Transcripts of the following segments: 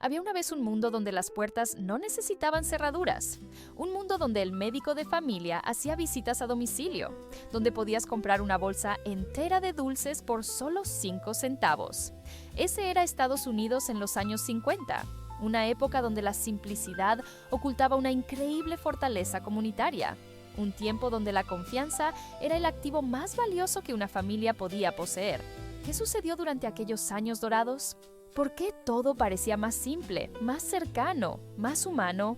Había una vez un mundo donde las puertas no necesitaban cerraduras. Un mundo donde el médico de familia hacía visitas a domicilio, donde podías comprar una bolsa entera de dulces por solo 5 centavos. Ese era Estados Unidos en los años 50, una época donde la simplicidad ocultaba una increíble fortaleza comunitaria. Un tiempo donde la confianza era el activo más valioso que una familia podía poseer. ¿Qué sucedió durante aquellos años dorados? ¿Por qué todo parecía más simple, más cercano, más humano?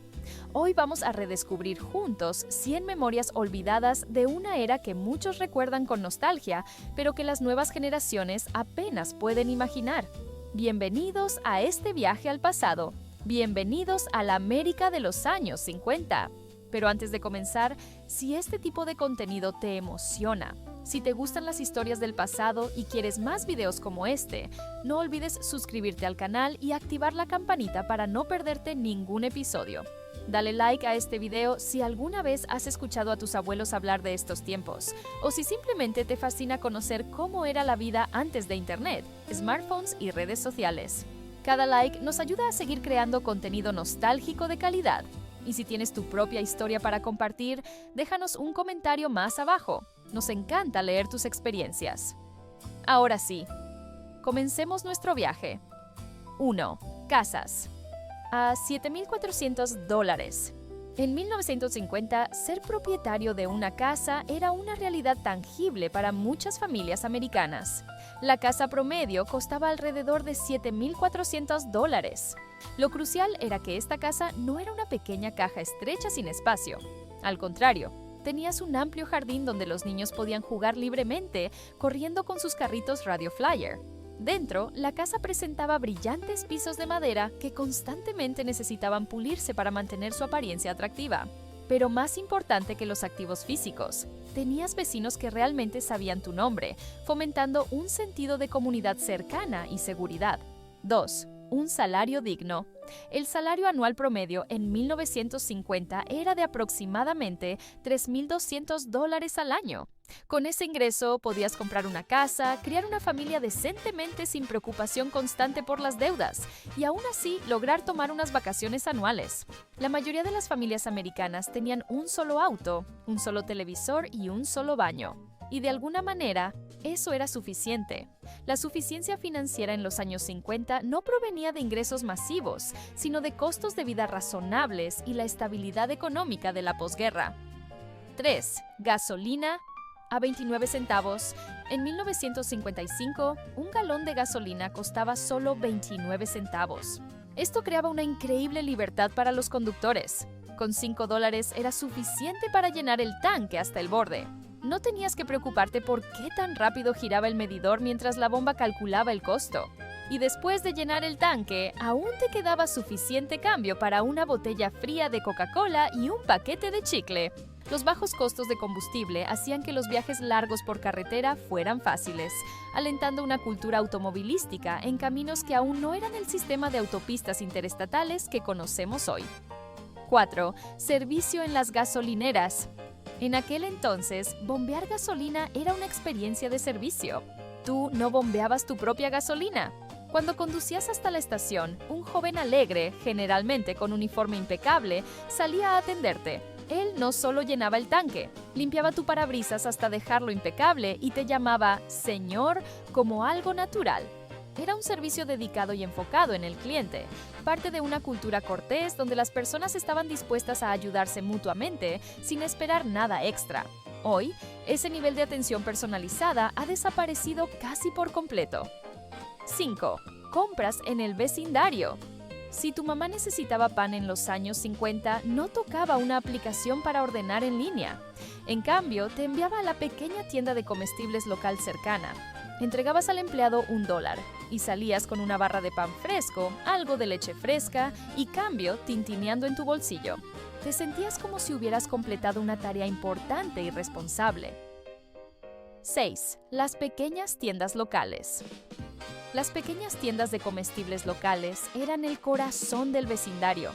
Hoy vamos a redescubrir juntos 100 memorias olvidadas de una era que muchos recuerdan con nostalgia, pero que las nuevas generaciones apenas pueden imaginar. Bienvenidos a este viaje al pasado. Bienvenidos a la América de los años 50. Pero antes de comenzar, si este tipo de contenido te emociona, si te gustan las historias del pasado y quieres más videos como este, no olvides suscribirte al canal y activar la campanita para no perderte ningún episodio. Dale like a este video si alguna vez has escuchado a tus abuelos hablar de estos tiempos, o si simplemente te fascina conocer cómo era la vida antes de Internet, smartphones y redes sociales. Cada like nos ayuda a seguir creando contenido nostálgico de calidad. Y si tienes tu propia historia para compartir, déjanos un comentario más abajo. Nos encanta leer tus experiencias. Ahora sí, comencemos nuestro viaje. 1. Casas. A $7,400. En 1950, ser propietario de una casa era una realidad tangible para muchas familias americanas. La casa promedio costaba alrededor de $7,400. Lo crucial era que esta casa no era una pequeña caja estrecha sin espacio. Al contrario, tenías un amplio jardín donde los niños podían jugar libremente, corriendo con sus carritos Radio Flyer. Dentro, la casa presentaba brillantes pisos de madera que constantemente necesitaban pulirse para mantener su apariencia atractiva. Pero más importante que los activos físicos, tenías vecinos que realmente sabían tu nombre, fomentando un sentido de comunidad cercana y seguridad. 2. Un salario digno. El salario anual promedio en 1950 era de aproximadamente $3,200 al año. Con ese ingreso podías comprar una casa, criar una familia decentemente sin preocupación constante por las deudas y aún así lograr tomar unas vacaciones anuales. La mayoría de las familias americanas tenían un solo auto, un solo televisor y un solo baño. Y de alguna manera, eso era suficiente. La suficiencia financiera en los años 50 no provenía de ingresos masivos, sino de costos de vida razonables y la estabilidad económica de la posguerra. 3. Gasolina a 29 centavos. En 1955, un galón de gasolina costaba solo 29 centavos. Esto creaba una increíble libertad para los conductores. Con $5 era suficiente para llenar el tanque hasta el borde. No tenías que preocuparte por qué tan rápido giraba el medidor mientras la bomba calculaba el costo. Y después de llenar el tanque, aún te quedaba suficiente cambio para una botella fría de Coca-Cola y un paquete de chicle. Los bajos costos de combustible hacían que los viajes largos por carretera fueran fáciles, alentando una cultura automovilística en caminos que aún no eran el sistema de autopistas interestatales que conocemos hoy. 4. Servicio en las gasolineras. En aquel entonces, bombear gasolina era una experiencia de servicio. Tú no bombeabas tu propia gasolina. Cuando conducías hasta la estación, un joven alegre, generalmente con uniforme impecable, salía a atenderte. Él no solo llenaba el tanque, limpiaba tu parabrisas hasta dejarlo impecable y te llamaba "señor" como algo natural. Era un servicio dedicado y enfocado en el cliente, parte de una cultura cortés donde las personas estaban dispuestas a ayudarse mutuamente sin esperar nada extra. Hoy, ese nivel de atención personalizada ha desaparecido casi por completo. 5. Compras en el vecindario. Si tu mamá necesitaba pan en los años 50, no tocaba una aplicación para ordenar en línea. En cambio, te enviaba a la pequeña tienda de comestibles local cercana. Entregabas al empleado $1 y salías con una barra de pan fresco, algo de leche fresca y cambio tintineando en tu bolsillo. Te sentías como si hubieras completado una tarea importante y responsable. 6. Las pequeñas tiendas locales. Las pequeñas tiendas de comestibles locales eran el corazón del vecindario.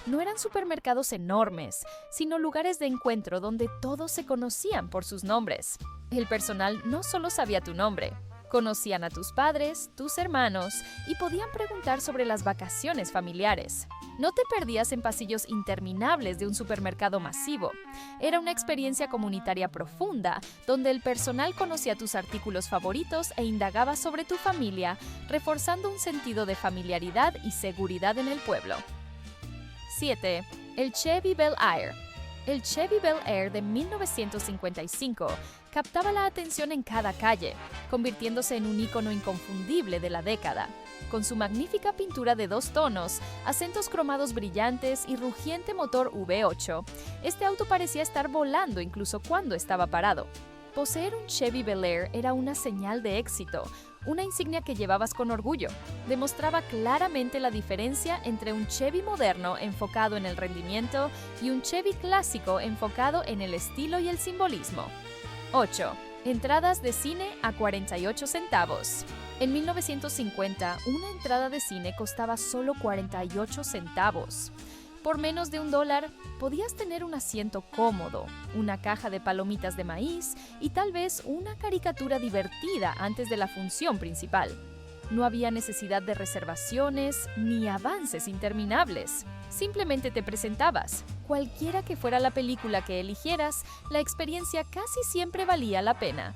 No eran supermercados enormes, sino lugares de encuentro donde todos se conocían por sus nombres. El personal no solo sabía tu nombre, Conocían a tus padres, tus hermanos y podían preguntar sobre las vacaciones familiares. No te perdías en pasillos interminables de un supermercado masivo. Era una experiencia comunitaria profunda, donde el personal conocía tus artículos favoritos e indagaba sobre tu familia, reforzando un sentido de familiaridad y seguridad en el pueblo. 7. El Chevy Bel Air. El Chevy Bel Air de 1955 captaba la atención en cada calle, convirtiéndose en un ícono inconfundible de la década. Con su magnífica pintura de 2 tonos, acentos cromados brillantes y rugiente motor V8, este auto parecía estar volando incluso cuando estaba parado. Poseer un Chevy Bel Air era una señal de éxito, una insignia que llevabas con orgullo. Demostraba claramente la diferencia entre un Chevy moderno enfocado en el rendimiento y un Chevy clásico enfocado en el estilo y el simbolismo. 8. Entradas de cine a 48 centavos. En 1950, una entrada de cine costaba solo 48 centavos. Por menos de $1, podías tener un asiento cómodo, una caja de palomitas de maíz y tal vez una caricatura divertida antes de la función principal. No había necesidad de reservaciones ni avances interminables. Simplemente te presentabas. Cualquiera que fuera la película que eligieras, la experiencia casi siempre valía la pena.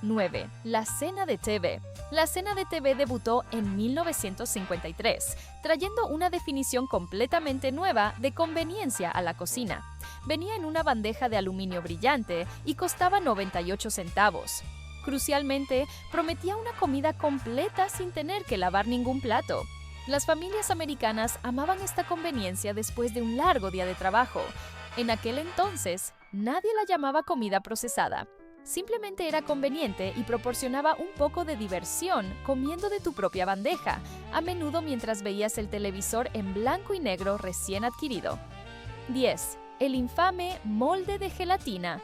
9. La cena de TV. La cena de TV debutó en 1953, trayendo una definición completamente nueva de conveniencia a la cocina. Venía en una bandeja de aluminio brillante y costaba 98 centavos. Crucialmente, prometía una comida completa sin tener que lavar ningún plato. Las familias americanas amaban esta conveniencia después de un largo día de trabajo. En aquel entonces, nadie la llamaba comida procesada. Simplemente era conveniente y proporcionaba un poco de diversión comiendo de tu propia bandeja, a menudo mientras veías el televisor en blanco y negro recién adquirido. 10. El infame molde de gelatina.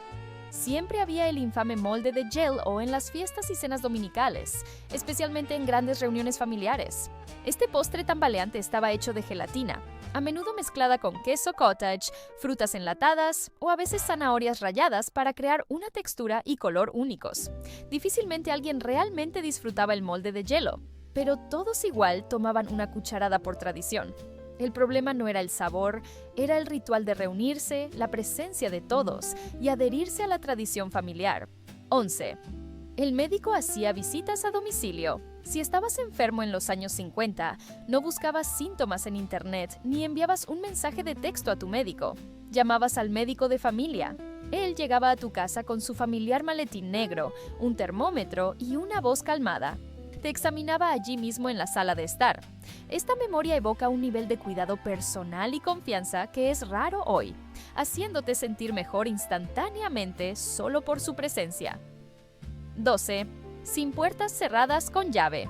Siempre había el infame molde de Jell-O en las fiestas y cenas dominicales, especialmente en grandes reuniones familiares. Este postre tambaleante estaba hecho de gelatina, a menudo mezclada con queso cottage, frutas enlatadas o a veces zanahorias ralladas para crear una textura y color únicos. Difícilmente alguien realmente disfrutaba el molde de Jell-O, pero todos igual tomaban una cucharada por tradición. El problema no era el sabor, era el ritual de reunirse, la presencia de todos y adherirse a la tradición familiar. 11. El médico hacía visitas a domicilio. Si estabas enfermo en los años 50, no buscabas síntomas en internet ni enviabas un mensaje de texto a tu médico. Llamabas al médico de familia. Él llegaba a tu casa con su familiar maletín negro, un termómetro y una voz calmada. Te examinaba allí mismo en la sala de estar. Esta memoria evoca un nivel de cuidado personal y confianza que es raro hoy, haciéndote sentir mejor instantáneamente solo por su presencia. 12. Sin puertas cerradas con llave.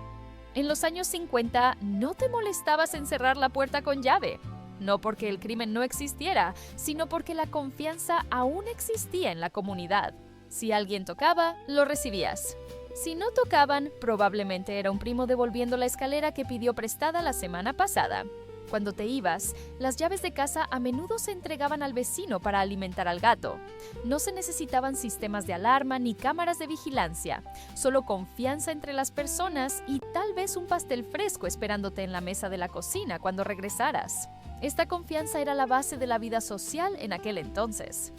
En los años 50 no te molestabas en cerrar la puerta con llave. No porque el crimen no existiera, sino porque la confianza aún existía en la comunidad. Si alguien tocaba, lo recibías. Si no tocaban, probablemente era un primo devolviendo la escalera que pidió prestada la semana pasada. Cuando te ibas, las llaves de casa a menudo se entregaban al vecino para alimentar al gato. No se necesitaban sistemas de alarma ni cámaras de vigilancia, solo confianza entre las personas y tal vez un pastel fresco esperándote en la mesa de la cocina cuando regresaras. Esta confianza era la base de la vida social en aquel entonces.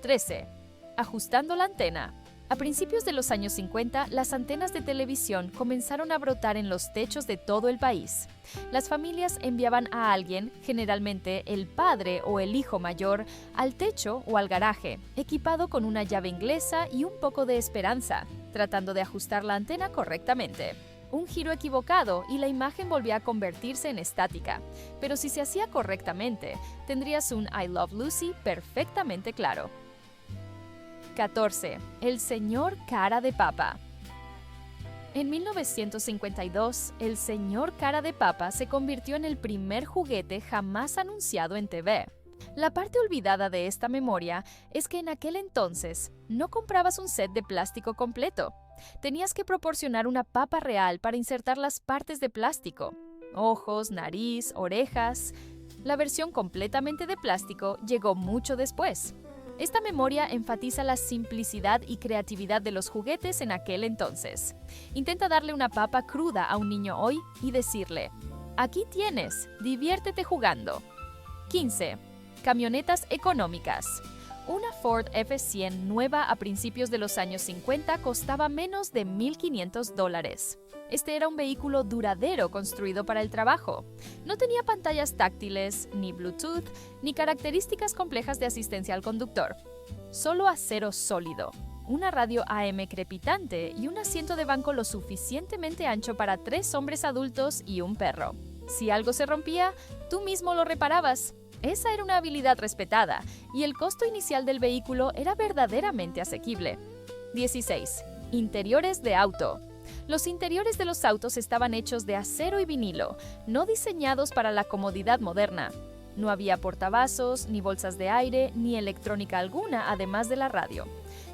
13. Ajustando la antena. A principios de los años 50, las antenas de televisión comenzaron a brotar en los techos de todo el país. Las familias enviaban a alguien, generalmente el padre o el hijo mayor, al techo o al garaje, equipado con una llave inglesa y un poco de esperanza, tratando de ajustar la antena correctamente. Un giro equivocado y la imagen volvía a convertirse en estática, pero si se hacía correctamente, tendrías un I Love Lucy perfectamente claro. 14. El señor cara de papa. En 1952, el señor cara de papa se convirtió en el primer juguete jamás anunciado en TV. La parte olvidada de esta memoria es que en aquel entonces no comprabas un set de plástico completo. Tenías que proporcionar una papa real para insertar las partes de plástico: ojos, nariz, orejas. La versión completamente de plástico llegó mucho después. Esta memoria enfatiza la simplicidad y creatividad de los juguetes en aquel entonces. Intenta darle una papa cruda a un niño hoy y decirle: aquí tienes, diviértete jugando. 15. Camionetas económicas. Una Ford F100 nueva a principios de los años 50 costaba menos de $1,500. Este era un vehículo duradero construido para el trabajo. No tenía pantallas táctiles, ni Bluetooth, ni características complejas de asistencia al conductor. Solo acero sólido, una radio AM crepitante y un asiento de banco lo suficientemente ancho para 3 hombres adultos y un perro. Si algo se rompía, tú mismo lo reparabas. Esa era una habilidad respetada, y el costo inicial del vehículo era verdaderamente asequible. 16. Interiores de auto. Los interiores de los autos estaban hechos de acero y vinilo, no diseñados para la comodidad moderna. No había portavasos, ni bolsas de aire, ni electrónica alguna, además de la radio.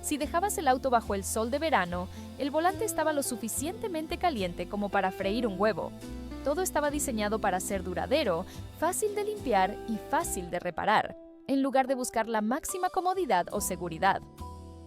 Si dejabas el auto bajo el sol de verano, el volante estaba lo suficientemente caliente como para freír un huevo. Todo estaba diseñado para ser duradero, fácil de limpiar y fácil de reparar, en lugar de buscar la máxima comodidad o seguridad.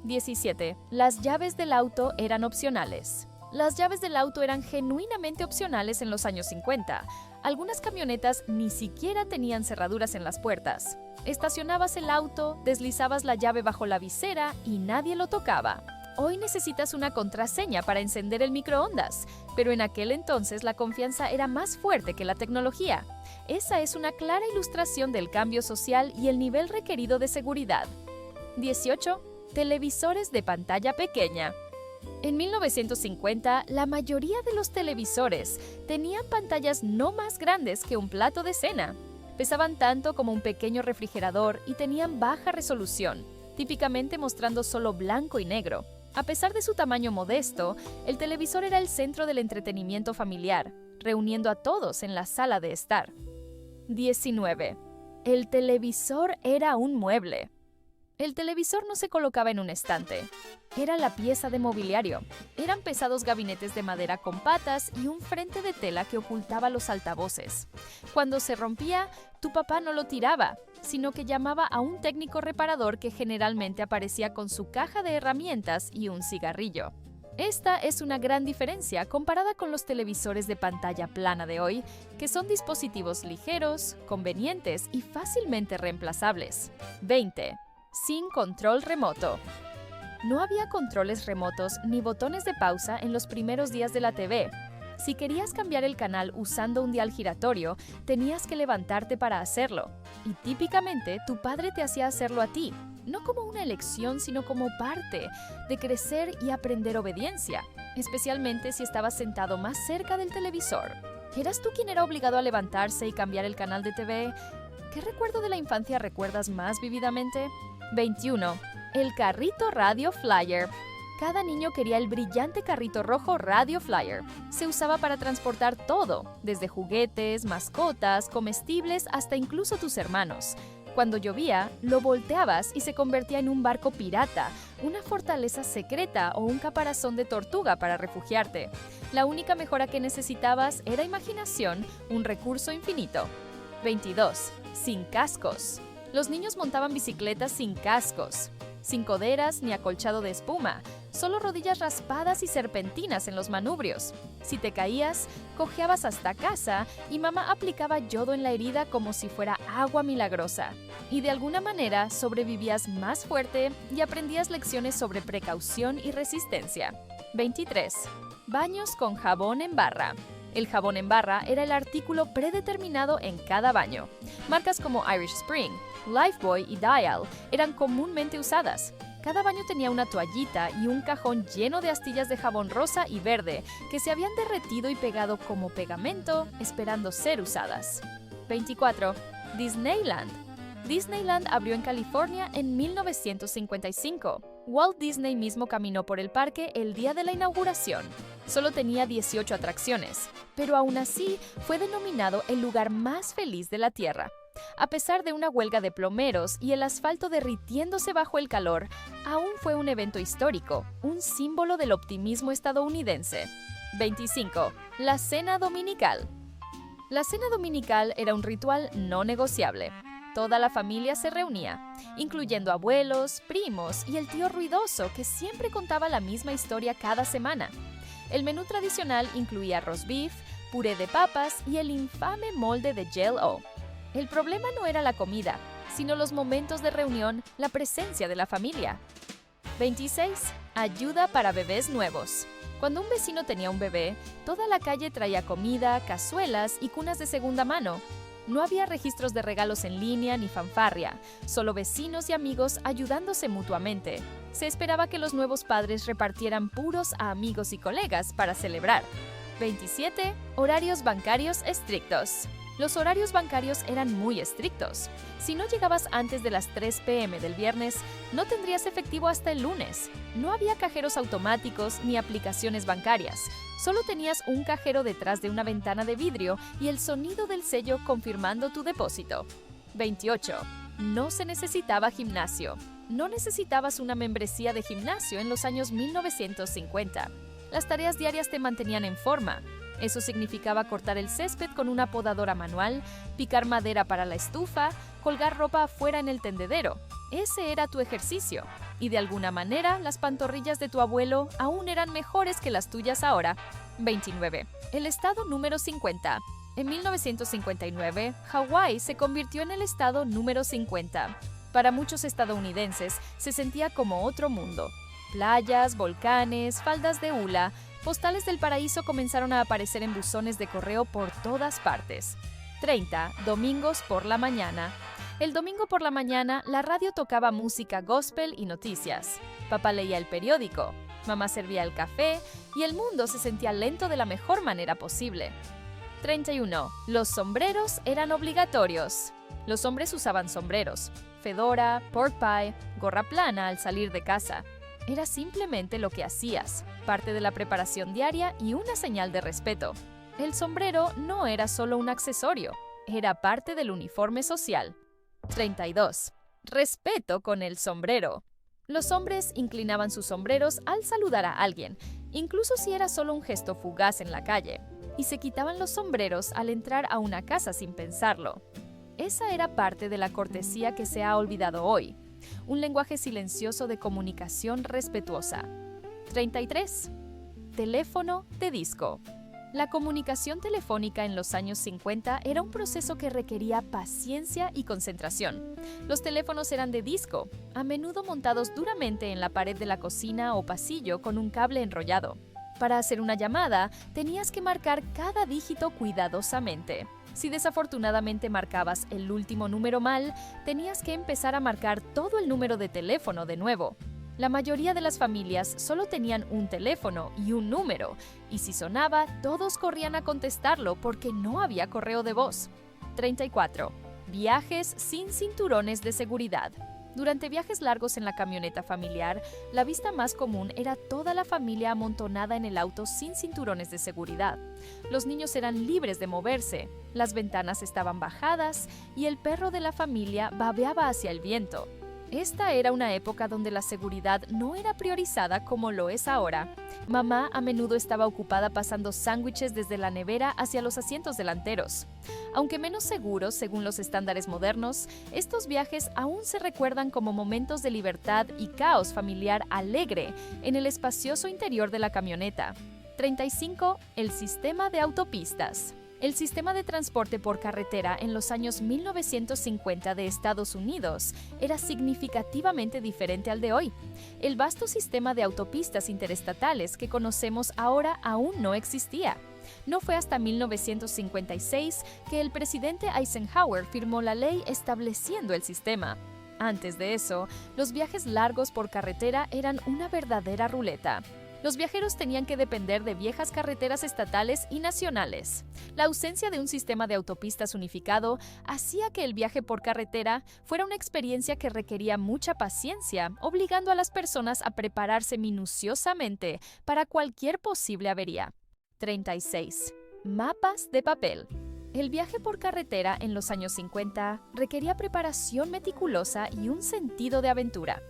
17. Las llaves del auto eran opcionales. Las llaves del auto eran genuinamente opcionales en los años 50. Algunas camionetas ni siquiera tenían cerraduras en las puertas. Estacionabas el auto, deslizabas la llave bajo la visera y nadie lo tocaba. Hoy necesitas una contraseña para encender el microondas, pero en aquel entonces la confianza era más fuerte que la tecnología. Esa es una clara ilustración del cambio social y el nivel requerido de seguridad. 18. Televisores de pantalla pequeña. En 1950, la mayoría de los televisores tenían pantallas no más grandes que un plato de cena. Pesaban tanto como un pequeño refrigerador y tenían baja resolución, típicamente mostrando solo blanco y negro. A pesar de su tamaño modesto, el televisor era el centro del entretenimiento familiar, reuniendo a todos en la sala de estar. 19. El televisor era un mueble. El televisor no se colocaba en un estante. Era la pieza de mobiliario. Eran pesados gabinetes de madera con patas y un frente de tela que ocultaba los altavoces. Cuando se rompía, tu papá no lo tiraba, sino que llamaba a un técnico reparador que generalmente aparecía con su caja de herramientas y un cigarrillo. Esta es una gran diferencia comparada con los televisores de pantalla plana de hoy, que son dispositivos ligeros, convenientes y fácilmente reemplazables. 20. Sin control remoto. No había controles remotos ni botones de pausa en los primeros días de la TV. Si querías cambiar el canal usando un dial giratorio, tenías que levantarte para hacerlo. Y típicamente tu padre te hacía hacerlo a ti, no como una elección, sino como parte de crecer y aprender obediencia, especialmente si estabas sentado más cerca del televisor. ¿Eras tú quien era obligado a levantarse y cambiar el canal de TV? ¿Qué recuerdo de la infancia recuerdas más vívidamente? 21. El carrito Radio Flyer. Cada niño quería el brillante carrito rojo Radio Flyer. Se usaba para transportar todo, desde juguetes, mascotas, comestibles, hasta incluso tus hermanos. Cuando llovía, lo volteabas y se convertía en un barco pirata, una fortaleza secreta o un caparazón de tortuga para refugiarte. La única mejora que necesitabas era imaginación, un recurso infinito. 22. Sin cascos. Los niños montaban bicicletas sin cascos, sin coderas ni acolchado de espuma, solo rodillas raspadas y serpentinas en los manubrios. Si te caías, cojeabas hasta casa y mamá aplicaba yodo en la herida como si fuera agua milagrosa. Y de alguna manera sobrevivías más fuerte y aprendías lecciones sobre precaución y resistencia. 23. Baños con jabón en barra. El jabón en barra era el artículo predeterminado en cada baño. Marcas como Irish Spring, Lifebuoy y Dial eran comúnmente usadas. Cada baño tenía una toallita y un cajón lleno de astillas de jabón rosa y verde que se habían derretido y pegado como pegamento, esperando ser usadas. 24. Disneyland. Disneyland abrió en California en 1955. Walt Disney mismo caminó por el parque el día de la inauguración. Solo tenía 18 atracciones, pero aún así fue denominado el lugar más feliz de la Tierra. A pesar de una huelga de plomeros y el asfalto derritiéndose bajo el calor, aún fue un evento histórico, un símbolo del optimismo estadounidense. 25. La cena dominical. La cena dominical era un ritual no negociable. Toda la familia se reunía, incluyendo abuelos, primos y el tío ruidoso que siempre contaba la misma historia cada semana. El menú tradicional incluía roast beef, puré de papas y el infame molde de Jell-O. El problema no era la comida, sino los momentos de reunión, la presencia de la familia. 26. Ayuda para bebés nuevos. Cuando un vecino tenía un bebé, toda la calle traía comida, cazuelas y cunas de segunda mano. No había registros de regalos en línea ni fanfarria, solo vecinos y amigos ayudándose mutuamente. Se esperaba que los nuevos padres repartieran puros a amigos y colegas para celebrar. 27. Horarios bancarios estrictos. Los horarios bancarios eran muy estrictos. Si no llegabas antes de las 3 p.m. del viernes, no tendrías efectivo hasta el lunes. No había cajeros automáticos ni aplicaciones bancarias. Solo tenías un cajero detrás de una ventana de vidrio y el sonido del sello confirmando tu depósito. 28. No se necesitaba gimnasio. No necesitabas una membresía de gimnasio en los años 1950. Las tareas diarias te mantenían en forma. Eso significaba cortar el césped con una podadora manual, picar madera para la estufa, colgar ropa afuera en el tendedero. Ese era tu ejercicio. Y de alguna manera, las pantorrillas de tu abuelo aún eran mejores que las tuyas ahora. 29. El estado número 50. En 1959, Hawái se convirtió en el estado número 50. Para muchos estadounidenses, se sentía como otro mundo. Playas, volcanes, faldas de hula, postales del paraíso comenzaron a aparecer en buzones de correo por todas partes. 30. Domingos por la mañana. El domingo por la mañana, la radio tocaba música gospel y noticias. Papá leía el periódico, mamá servía el café y el mundo se sentía lento de la mejor manera posible. 31. Los sombreros eran obligatorios. Los hombres usaban sombreros, fedora, pork pie, gorra plana al salir de casa. Era simplemente lo que hacías, parte de la preparación diaria y una señal de respeto. El sombrero no era solo un accesorio, era parte del uniforme social. 32. Respeto con el sombrero. Los hombres inclinaban sus sombreros al saludar a alguien, incluso si era solo un gesto fugaz en la calle, y se quitaban los sombreros al entrar a una casa sin pensarlo. Esa era parte de la cortesía que se ha olvidado hoy. Un lenguaje silencioso de comunicación respetuosa. 33. Teléfono de disco. La comunicación telefónica en los años 50 era un proceso que requería paciencia y concentración. Los teléfonos eran de disco, a menudo montados duramente en la pared de la cocina o pasillo con un cable enrollado. Para hacer una llamada, tenías que marcar cada dígito cuidadosamente. Si desafortunadamente marcabas el último número mal, tenías que empezar a marcar todo el número de teléfono de nuevo. La mayoría de las familias solo tenían un teléfono y un número, y si sonaba, todos corrían a contestarlo porque no había correo de voz. 34. Viajes sin cinturones de seguridad. Durante viajes largos en la camioneta familiar, la vista más común era toda la familia amontonada en el auto sin cinturones de seguridad. Los niños eran libres de moverse, las ventanas estaban bajadas y el perro de la familia babeaba hacia el viento. Esta era una época donde la seguridad no era priorizada como lo es ahora. Mamá a menudo estaba ocupada pasando sándwiches desde la nevera hacia los asientos delanteros. Aunque menos seguros según los estándares modernos, estos viajes aún se recuerdan como momentos de libertad y caos familiar alegre en el espacioso interior de la camioneta. 35. El sistema de autopistas. El sistema de transporte por carretera en los años 1950 de Estados Unidos era significativamente diferente al de hoy. El vasto sistema de autopistas interestatales que conocemos ahora aún no existía. No fue hasta 1956 que el presidente Eisenhower firmó la ley estableciendo el sistema. Antes de eso, los viajes largos por carretera eran una verdadera ruleta. Los viajeros tenían que depender de viejas carreteras estatales y nacionales. La ausencia de un sistema de autopistas unificado hacía que el viaje por carretera fuera una experiencia que requería mucha paciencia, obligando a las personas a prepararse minuciosamente para cualquier posible avería. 36. Mapas de papel. El viaje por carretera en los años 50 requería preparación meticulosa y un sentido de aventura.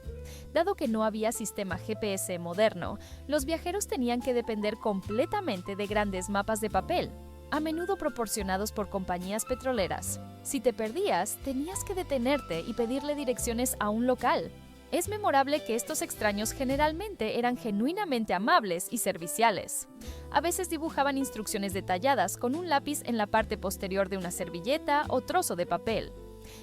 Dado que no había sistema GPS moderno, los viajeros tenían que depender completamente de grandes mapas de papel. a menudo proporcionados por compañías petroleras. Si te perdías, tenías que detenerte y pedirle direcciones a un local. Es memorable que estos extraños generalmente eran genuinamente amables y serviciales. A veces dibujaban instrucciones detalladas con un lápiz en la parte posterior de una servilleta o trozo de papel.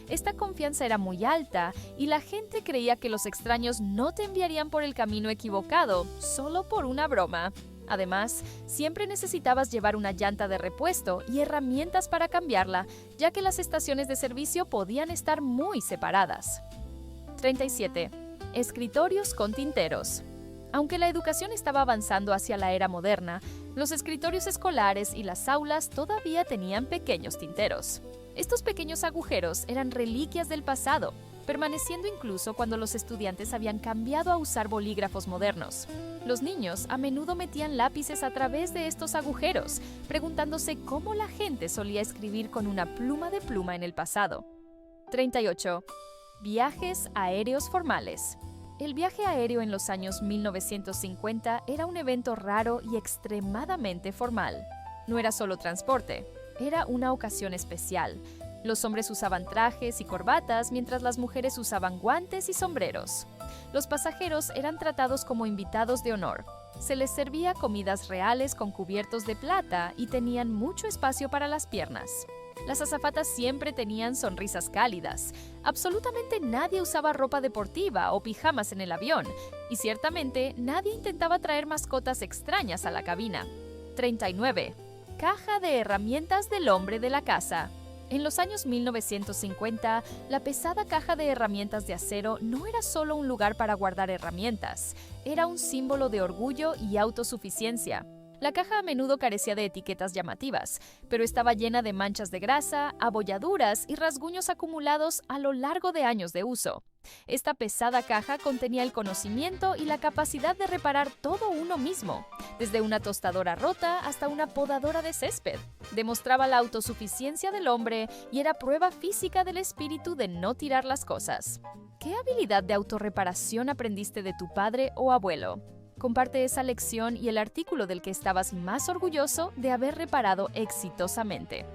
Esta confianza era muy alta y la gente creía que los extraños no te enviarían por el camino equivocado solo por una broma. Además, siempre necesitabas llevar una llanta de repuesto y herramientas para cambiarla, ya que las estaciones de servicio podían estar muy separadas. 37. Escritorios con tinteros. Aunque la educación estaba avanzando hacia la era moderna, los escritorios escolares y las aulas todavía tenían pequeños tinteros. Estos pequeños agujeros eran reliquias del pasado, permaneciendo incluso cuando los estudiantes habían cambiado a usar bolígrafos modernos. Los niños a menudo metían lápices a través de estos agujeros, preguntándose cómo la gente solía escribir con una pluma de pluma en el pasado. 38. Viajes aéreos formales. El viaje aéreo en los años 1950 era un evento raro y extremadamente formal. No era solo transporte, era una ocasión especial. Los hombres usaban trajes y corbatas, mientras las mujeres usaban guantes y sombreros. Los pasajeros eran tratados como invitados de honor. Se les servía comidas reales con cubiertos de plata y tenían mucho espacio para las piernas. Las azafatas siempre tenían sonrisas cálidas. Absolutamente nadie usaba ropa deportiva o pijamas en el avión, y ciertamente nadie intentaba traer mascotas extrañas a la cabina. 39. Caja de herramientas del hombre de la casa. En los años 1950, la pesada caja de herramientas de acero no era solo un lugar para guardar herramientas, era un símbolo de orgullo y autosuficiencia. La caja a menudo carecía de etiquetas llamativas, pero estaba llena de manchas de grasa, abolladuras y rasguños acumulados a lo largo de años de uso. Esta pesada caja contenía el conocimiento y la capacidad de reparar todo uno mismo, desde una tostadora rota hasta una podadora de césped. Demostraba la autosuficiencia del hombre y era prueba física del espíritu de no tirar las cosas. ¿Qué habilidad de autorreparación aprendiste de tu padre o abuelo? Comparte esa lección y el artículo del que estabas más orgulloso de haber reparado exitosamente.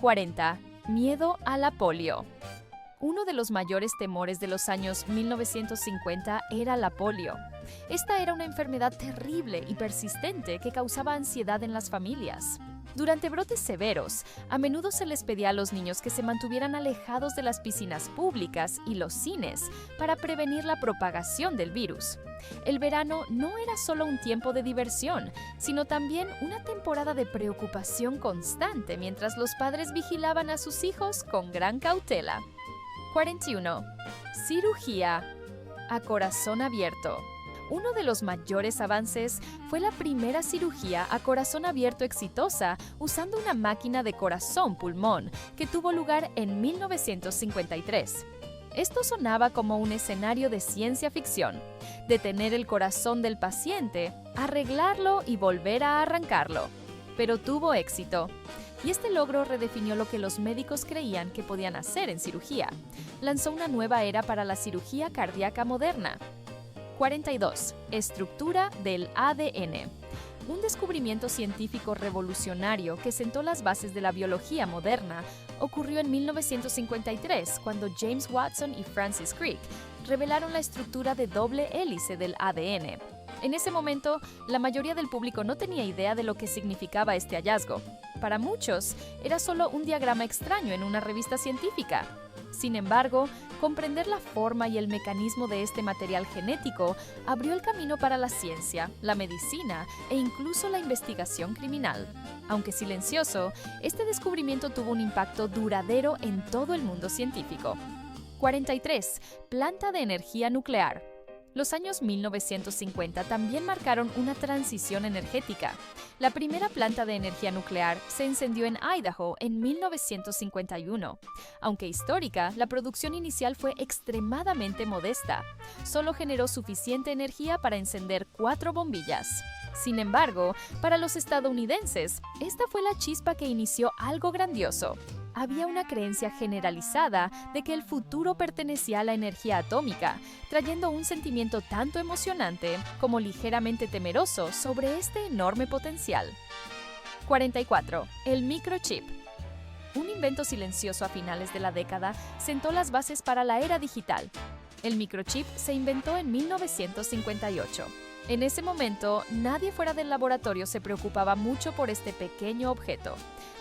40. Miedo a la polio. Uno de los mayores temores de los años 1950 era la polio. Esta era una enfermedad terrible y persistente que causaba ansiedad en las familias. Durante brotes severos, a menudo se les pedía a los niños que se mantuvieran alejados de las piscinas públicas y los cines para prevenir la propagación del virus. El verano no era solo un tiempo de diversión, sino también una temporada de preocupación constante mientras los padres vigilaban a sus hijos con gran cautela. 41. Cirugía a corazón abierto. Uno de los mayores avances fue la primera cirugía a corazón abierto exitosa usando una máquina de corazón-pulmón que tuvo lugar en 1953. Esto sonaba como un escenario de ciencia ficción: detener el corazón del paciente, arreglarlo y volver a arrancarlo. Pero tuvo éxito. Y este logro redefinió lo que los médicos creían que podían hacer en cirugía. Lanzó una nueva era para la cirugía cardíaca moderna. 42. Estructura del ADN. Un descubrimiento científico revolucionario que sentó las bases de la biología moderna ocurrió en 1953, cuando James Watson y Francis Crick revelaron la estructura de doble hélice del ADN. En ese momento, la mayoría del público no tenía idea de lo que significaba este hallazgo. Para muchos, era solo un diagrama extraño en una revista científica. Sin embargo, comprender la forma y el mecanismo de este material genético abrió el camino para la ciencia, la medicina e incluso la investigación criminal. Aunque silencioso, este descubrimiento tuvo un impacto duradero en todo el mundo científico. 43. Planta de energía nuclear. Los años 1950 también marcaron una transición energética. La primera planta de energía nuclear se encendió en Idaho en 1951. Aunque histórica, la producción inicial fue extremadamente modesta. Solo generó suficiente energía para encender 4 bombillas. Sin embargo, para los estadounidenses, esta fue la chispa que inició algo grandioso. Había una creencia generalizada de que el futuro pertenecía a la energía atómica, trayendo un sentimiento tanto emocionante como ligeramente temeroso sobre este enorme potencial. 44. El microchip. Un invento silencioso a finales de la década sentó las bases para la era digital. El microchip se inventó en 1958. En ese momento, nadie fuera del laboratorio se preocupaba mucho por este pequeño objeto.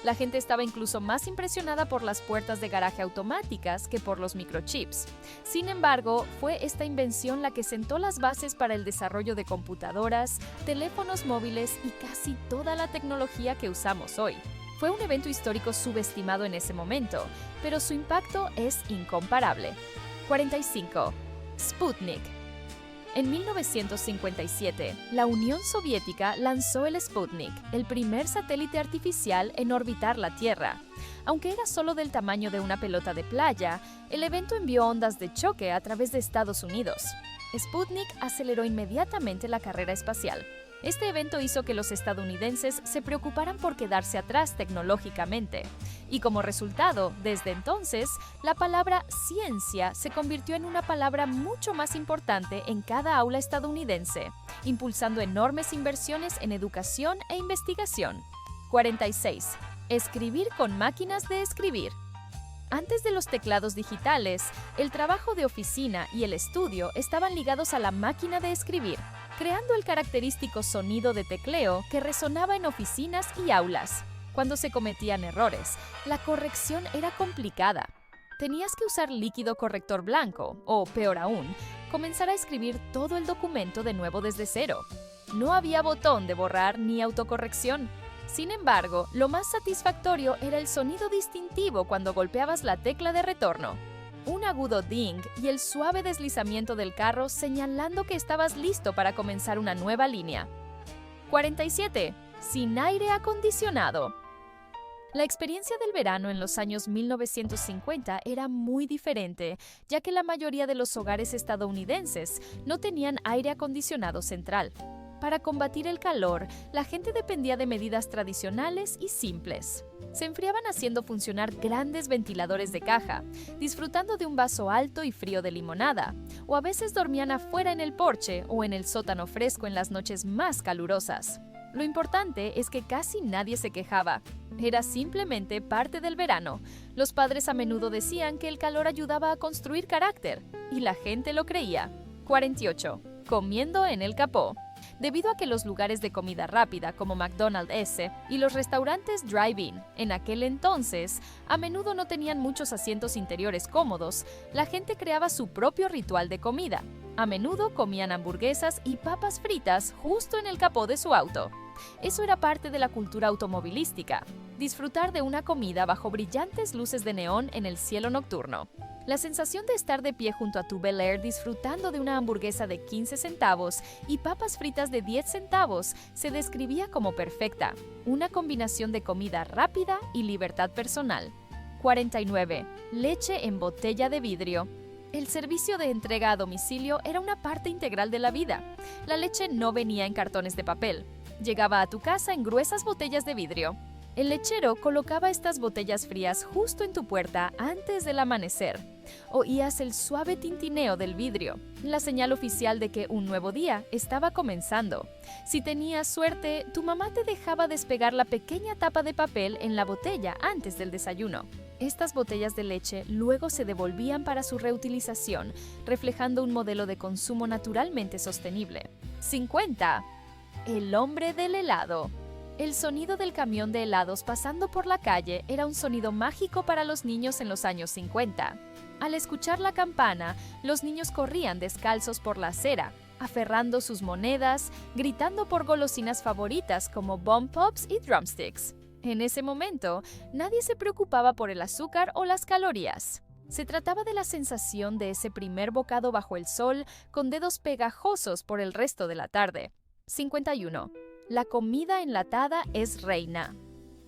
La gente estaba incluso más impresionada por las puertas de garaje automáticas que por los microchips. Sin embargo, fue esta invención la que sentó las bases para el desarrollo de computadoras, teléfonos móviles y casi toda la tecnología que usamos hoy. Fue un evento histórico subestimado en ese momento, pero su impacto es incomparable. 45. Sputnik. En 1957, la Unión Soviética lanzó el Sputnik, el primer satélite artificial en orbitar la Tierra. Aunque era solo del tamaño de una pelota de playa, el evento envió ondas de choque a través de Estados Unidos. Sputnik aceleró inmediatamente la carrera espacial. Este evento hizo que los estadounidenses se preocuparan por quedarse atrás tecnológicamente. Y como resultado, desde entonces, la palabra ciencia se convirtió en una palabra mucho más importante en cada aula estadounidense, impulsando enormes inversiones en educación e investigación. 46. Escribir con máquinas de escribir. Antes de los teclados digitales, el trabajo de oficina y el estudio estaban ligados a la máquina de escribir, creando el característico sonido de tecleo que resonaba en oficinas y aulas. Cuando se cometían errores, la corrección era complicada. Tenías que usar líquido corrector blanco o, peor aún, comenzar a escribir todo el documento de nuevo desde cero. No había botón de borrar ni autocorrección. Sin embargo, lo más satisfactorio era el sonido distintivo cuando golpeabas la tecla de retorno. Un agudo ding y el suave deslizamiento del carro señalando que estabas listo para comenzar una nueva línea. 47. Sin aire acondicionado. La experiencia del verano en los años 1950 era muy diferente, ya que la mayoría de los hogares estadounidenses no tenían aire acondicionado central. Para combatir el calor, la gente dependía de medidas tradicionales y simples. Se enfriaban haciendo funcionar grandes ventiladores de caja, disfrutando de un vaso alto y frío de limonada, o a veces dormían afuera en el porche o en el sótano fresco en las noches más calurosas. Lo importante es que casi nadie se quejaba. Era simplemente parte del verano. Los padres a menudo decían que el calor ayudaba a construir carácter, y la gente lo creía. 48. Comiendo en el capó. Debido a que los lugares de comida rápida como McDonald's S y los restaurantes drive-in en aquel entonces a menudo no tenían muchos asientos interiores cómodos, la gente creaba su propio ritual de comida. A menudo comían hamburguesas y papas fritas justo en el capó de su auto. Eso era parte de la cultura automovilística, disfrutar de una comida bajo brillantes luces de neón en el cielo nocturno. La sensación de estar de pie junto a tu Bel Air disfrutando de una hamburguesa de 15 centavos y papas fritas de 10 centavos se describía como perfecta, una combinación de comida rápida y libertad personal. 49. Leche en botella de vidrio. El servicio de entrega a domicilio era una parte integral de la vida. La leche no venía en cartones de papel. Llegaba a tu casa en gruesas botellas de vidrio. El lechero colocaba estas botellas frías justo en tu puerta antes del amanecer. Oías el suave tintineo del vidrio, la señal oficial de que un nuevo día estaba comenzando. Si tenías suerte, tu mamá te dejaba despegar la pequeña tapa de papel en la botella antes del desayuno. Estas botellas de leche luego se devolvían para su reutilización, reflejando un modelo de consumo naturalmente sostenible. 50. El hombre del helado. El sonido del camión de helados pasando por la calle era un sonido mágico para los niños en los años 50. Al escuchar la campana, los niños corrían descalzos por la acera, aferrando sus monedas, gritando por golosinas favoritas como Bomb Pops y Drumsticks. En ese momento, nadie se preocupaba por el azúcar o las calorías. Se trataba de la sensación de ese primer bocado bajo el sol con dedos pegajosos por el resto de la tarde. 51. La comida enlatada es reina.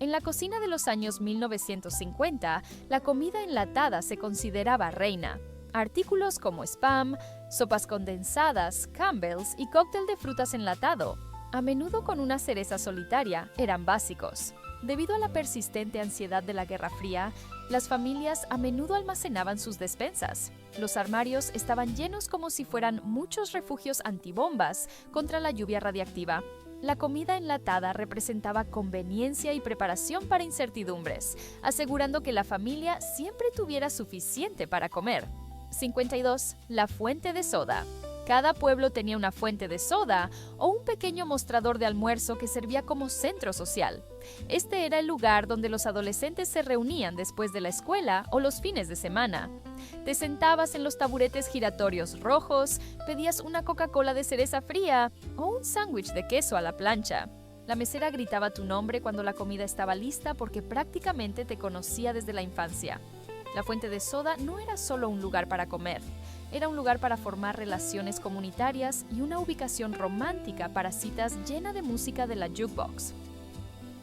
En la cocina de los años 1950, la comida enlatada se consideraba reina. Artículos como Spam, sopas condensadas, Campbell's y cóctel de frutas enlatado, a menudo con una cereza solitaria, eran básicos. Debido a la persistente ansiedad de la Guerra Fría, las familias a menudo almacenaban sus despensas. Los armarios estaban llenos como si fueran muchos refugios antibombas contra la lluvia radiactiva. La comida enlatada representaba conveniencia y preparación para incertidumbres, asegurando que la familia siempre tuviera suficiente para comer. 52. La fuente de soda. Cada pueblo tenía una fuente de soda o un pequeño mostrador de almuerzo que servía como centro social. Este era el lugar donde los adolescentes se reunían después de la escuela o los fines de semana. Te sentabas en los taburetes giratorios rojos, pedías una Coca-Cola de cereza fría o un sándwich de queso a la plancha. La mesera gritaba tu nombre cuando la comida estaba lista porque prácticamente te conocía desde la infancia. La fuente de soda no era solo un lugar para comer. Era un lugar para formar relaciones comunitarias y una ubicación romántica para citas llena de música de la jukebox.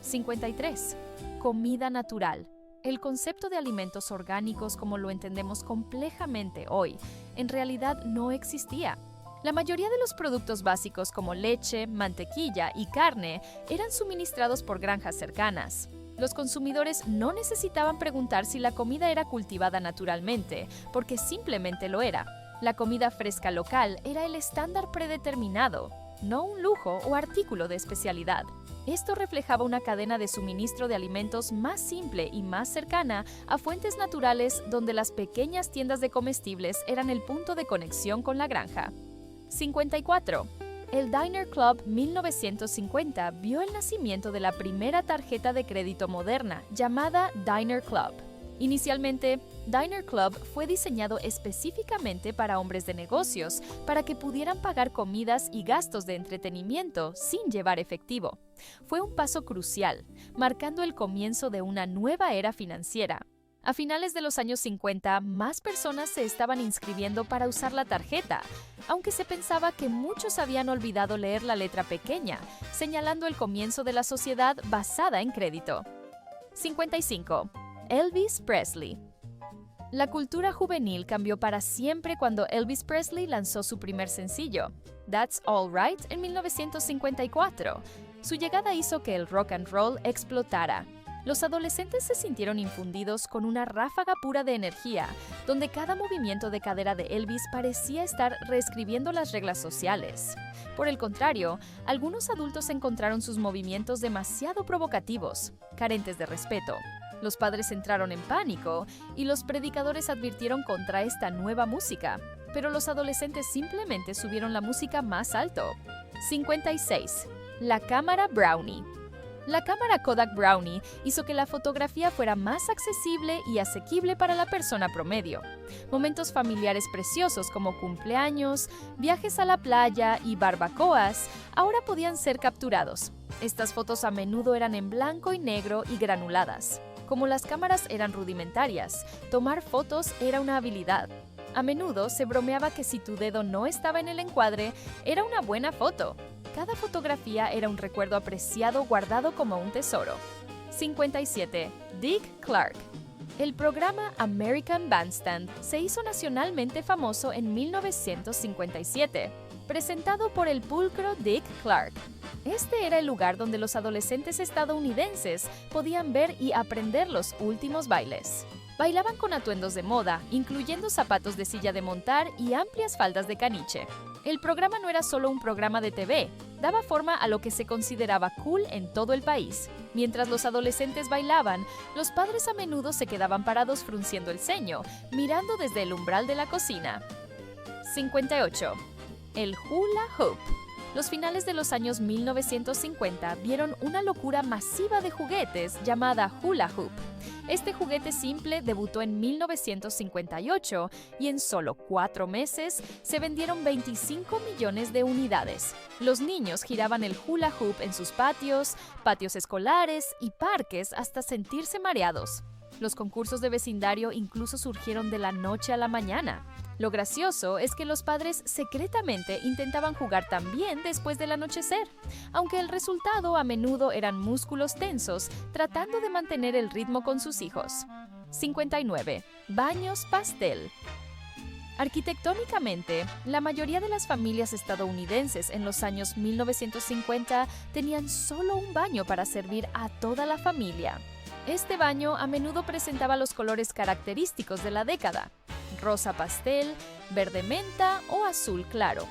53. Comida natural. El concepto de alimentos orgánicos como lo entendemos complejamente hoy, en realidad no existía. La mayoría de los productos básicos como leche, mantequilla y carne eran suministrados por granjas cercanas. Los consumidores no necesitaban preguntar si la comida era cultivada naturalmente, porque simplemente lo era. La comida fresca local era el estándar predeterminado, no un lujo o artículo de especialidad. Esto reflejaba una cadena de suministro de alimentos más simple y más cercana a fuentes naturales donde las pequeñas tiendas de comestibles eran el punto de conexión con la granja. 54. El Diner Club 1950 vio el nacimiento de la primera tarjeta de crédito moderna, llamada Diner Club. Inicialmente, Diner Club fue diseñado específicamente para hombres de negocios, para que pudieran pagar comidas y gastos de entretenimiento sin llevar efectivo. Fue un paso crucial, marcando el comienzo de una nueva era financiera. A finales de los años 50, más personas se estaban inscribiendo para usar la tarjeta, aunque se pensaba que muchos habían olvidado leer la letra pequeña, señalando el comienzo de la sociedad basada en crédito. 55. Elvis Presley. La cultura juvenil cambió para siempre cuando Elvis Presley lanzó su primer sencillo, That's All Right, en 1954. Su llegada hizo que el rock and roll explotara. Los adolescentes se sintieron infundidos con una ráfaga pura de energía, donde cada movimiento de cadera de Elvis parecía estar reescribiendo las reglas sociales. Por el contrario, algunos adultos encontraron sus movimientos demasiado provocativos, carentes de respeto. Los padres entraron en pánico y los predicadores advirtieron contra esta nueva música, pero los adolescentes simplemente subieron la música más alto. 56. La cámara Brownie. La cámara Kodak Brownie hizo que la fotografía fuera más accesible y asequible para la persona promedio. Momentos familiares preciosos como cumpleaños, viajes a la playa y barbacoas ahora podían ser capturados. Estas fotos a menudo eran en blanco y negro y granuladas. Como las cámaras eran rudimentarias, tomar fotos era una habilidad. A menudo se bromeaba que si tu dedo no estaba en el encuadre, era una buena foto. Cada fotografía era un recuerdo apreciado guardado como un tesoro. 57. Dick Clark. El programa American Bandstand se hizo nacionalmente famoso en 1957, presentado por el pulcro Dick Clark. Este era el lugar donde los adolescentes estadounidenses podían ver y aprender los últimos bailes. Bailaban con atuendos de moda, incluyendo zapatos de silla de montar y amplias faldas de caniche. El programa no era solo un programa de TV, daba forma a lo que se consideraba cool en todo el país. Mientras los adolescentes bailaban, los padres a menudo se quedaban parados frunciendo el ceño, mirando desde el umbral de la cocina. 58. El hula hoop. Los finales de los años 1950 vieron una locura masiva de juguetes llamada hula hoop. Este juguete simple debutó en 1958 y en solo 4 meses se vendieron 25 millones de unidades. Los niños giraban el hula hoop en sus patios, patios escolares y parques hasta sentirse mareados. Los concursos de vecindario incluso surgieron de la noche a la mañana. Lo gracioso es que los padres secretamente intentaban jugar también después del anochecer, aunque el resultado a menudo eran músculos tensos tratando de mantener el ritmo con sus hijos. 59. Baños pastel. Arquitectónicamente, la mayoría de las familias estadounidenses en los años 1950 tenían solo un baño para servir a toda la familia. Este baño a menudo presentaba los colores característicos de la década: rosa pastel, verde menta o azul claro.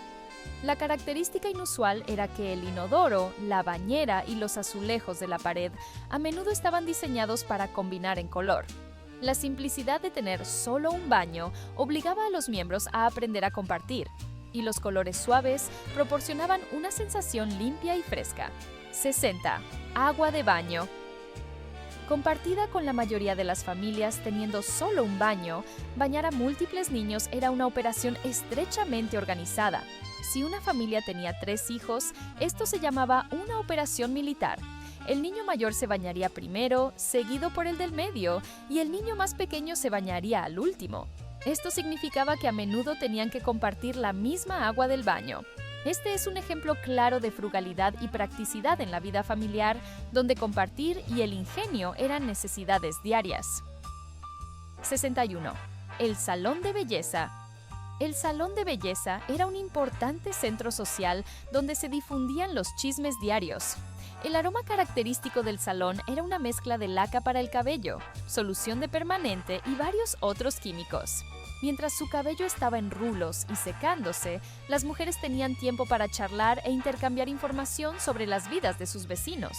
La característica inusual era que el inodoro, la bañera y los azulejos de la pared a menudo estaban diseñados para combinar en color. La simplicidad de tener solo un baño obligaba a los miembros a aprender a compartir, y los colores suaves proporcionaban una sensación limpia y fresca. 60. Agua de baño. Compartida con la mayoría de las familias teniendo solo un baño, bañar a múltiples niños era una operación estrechamente organizada. Si una familia tenía 3 hijos, esto se llamaba una operación militar. El niño mayor se bañaría primero, seguido por el del medio, y el niño más pequeño se bañaría al último. Esto significaba que a menudo tenían que compartir la misma agua del baño. Este es un ejemplo claro de frugalidad y practicidad en la vida familiar, donde compartir y el ingenio eran necesidades diarias. 61. El salón de belleza. El salón de belleza era un importante centro social donde se difundían los chismes diarios. El aroma característico del salón era una mezcla de laca para el cabello, solución de permanente y varios otros químicos. Mientras su cabello estaba en rulos y secándose, las mujeres tenían tiempo para charlar e intercambiar información sobre las vidas de sus vecinos.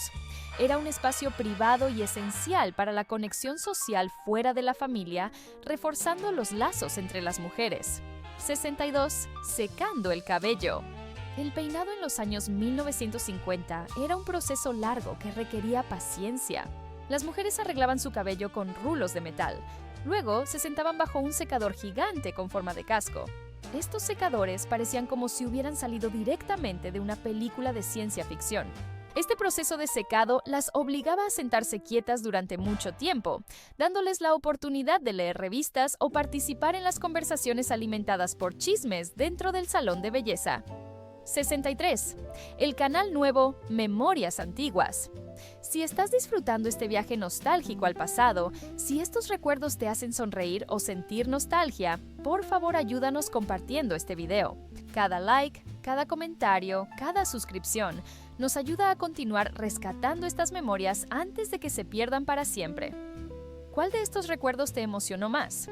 Era un espacio privado y esencial para la conexión social fuera de la familia, reforzando los lazos entre las mujeres. 62. Secando el cabello. El peinado en los años 1950 era un proceso largo que requería paciencia. Las mujeres arreglaban su cabello con rulos de metal. Luego se sentaban bajo un secador gigante con forma de casco. Estos secadores parecían como si hubieran salido directamente de una película de ciencia ficción. Este proceso de secado las obligaba a sentarse quietas durante mucho tiempo, dándoles la oportunidad de leer revistas o participar en las conversaciones alimentadas por chismes dentro del salón de belleza. 63. El canal nuevo Memorias Antiguas. Si estás disfrutando este viaje nostálgico al pasado, si estos recuerdos te hacen sonreír o sentir nostalgia, por favor ayúdanos compartiendo este video. Cada like, cada comentario, cada suscripción nos ayuda a continuar rescatando estas memorias antes de que se pierdan para siempre. ¿Cuál de estos recuerdos te emocionó más?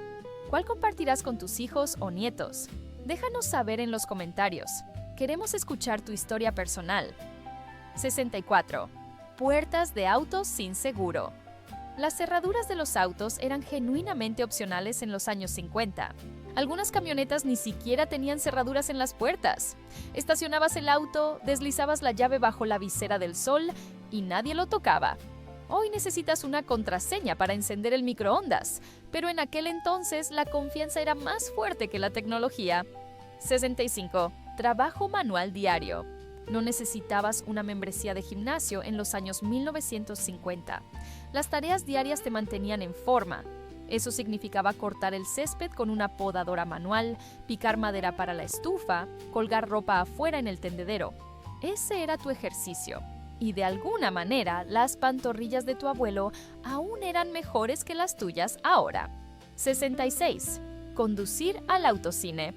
¿Cuál compartirás con tus hijos o nietos? Déjanos saber en los comentarios. Queremos escuchar tu historia personal. 64. Puertas de autos sin seguro. Las cerraduras de los autos eran genuinamente opcionales en los años 50. Algunas camionetas ni siquiera tenían cerraduras en las puertas. Estacionabas el auto, deslizabas la llave bajo la visera del sol y nadie lo tocaba. Hoy necesitas una contraseña para encender el microondas, pero en aquel entonces la confianza era más fuerte que la tecnología. 65. Trabajo manual diario. No necesitabas una membresía de gimnasio en los años 1950. Las tareas diarias te mantenían en forma. Eso significaba cortar el césped con una podadora manual, picar madera para la estufa, colgar ropa afuera en el tendedero. Ese era tu ejercicio. Y de alguna manera, las pantorrillas de tu abuelo aún eran mejores que las tuyas ahora. 66. Conducir al autocine.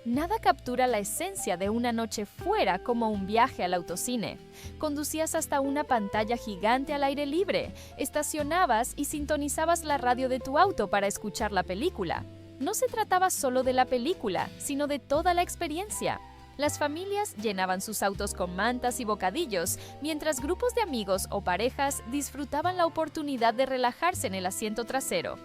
Nada captura la esencia de una noche fuera como un viaje al autocine. Conducías hasta una pantalla gigante al aire libre, estacionabas y sintonizabas la radio de tu auto para escuchar la película. No se trataba solo de la película, sino de toda la experiencia. Las familias llenaban sus autos con mantas y bocadillos, mientras grupos de amigos o parejas disfrutaban la oportunidad de relajarse en el asiento trasero.